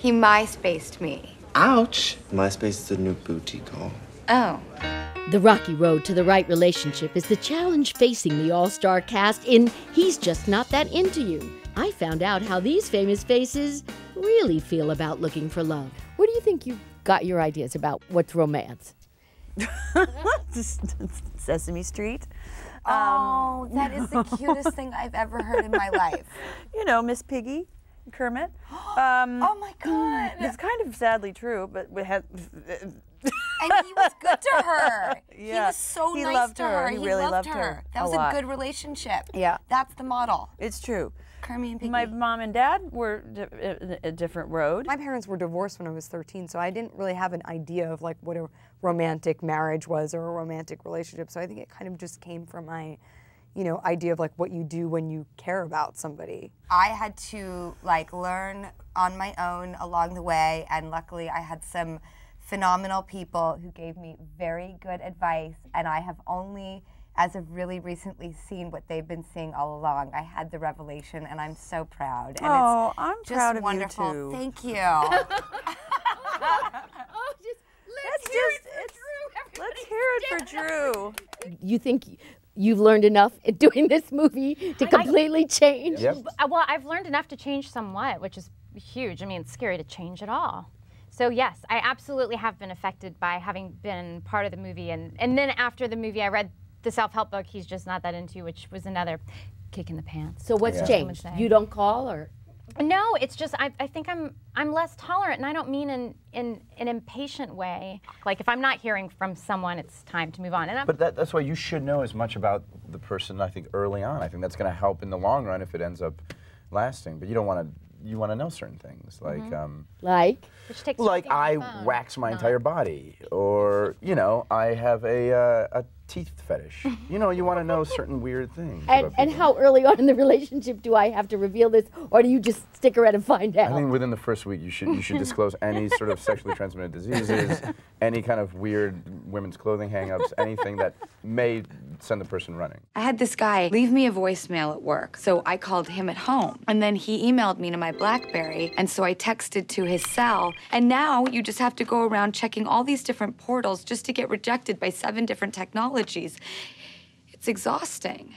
He MySpaced me. Ouch. MySpace is a new booty call. Oh. The rocky road to the right relationship is the challenge facing the all-star cast in He's Just Not That Into You. I found out how these famous faces really feel about looking for love. Where do you think you got your ideas about what's romance? Sesame Street. Oh, that is the cutest thing I've ever heard in my life. You know, Miss Piggy, Kermit. Oh my God. It's kind of sadly true, but we had. And he was good to her. Yeah. He was so He nice loved to her. her. He really loved her That was a lot. good relationship. Yeah. That's the model. It's true. Kermit and Piggy. My mom and dad were a different road. My parents were divorced when I was 13, so I didn't really have an idea of like what a romantic marriage was or a romantic relationship. So I think it kind of just came from my, you know, idea of like what you do when you care about somebody. I had to like learn on my own along the way, and luckily I had some phenomenal people who gave me very good advice, and I have only, as of really recently, seen what they've been seeing all along. I had the revelation, and I'm so proud. And Oh, I'm just proud of wonderful. you too. Thank you. Let's hear it for Drew. You think you've learned enough in doing this movie to completely change? Yep. Well, I've learned enough to change somewhat, which is huge. I mean, it's scary to change at all. So yes, I absolutely have been affected by having been part of the movie. And then after the movie, I read the self-help book, He's Just Not That Into You, which was another kick in the pants. So what's changed? You don't call, or? No, it's just I think I'm less tolerant, and I don't mean in an impatient way. Like if I'm not hearing from someone, it's time to move on. And But that's why you should know as much about the person, I think, early on. I think that's going to help in the long run if it ends up lasting. But you don't want to. You want to know certain things, like which takes like I phone. wax my entire body, or you know, I have a teeth fetish. You know, you want to know certain weird things. And how early on in the relationship do I have to reveal this, or do you just stick around and find out? I think within the first week you should disclose any sort of sexually transmitted diseases, any kind of weird women's clothing hang-ups, anything that may send the person running. I had this guy leave me a voicemail at work, so I called him at home. And then he emailed me to my BlackBerry, and so I texted to his cell. And now you just have to go around checking all these different portals just to get rejected by 7 different technologies. It's exhausting.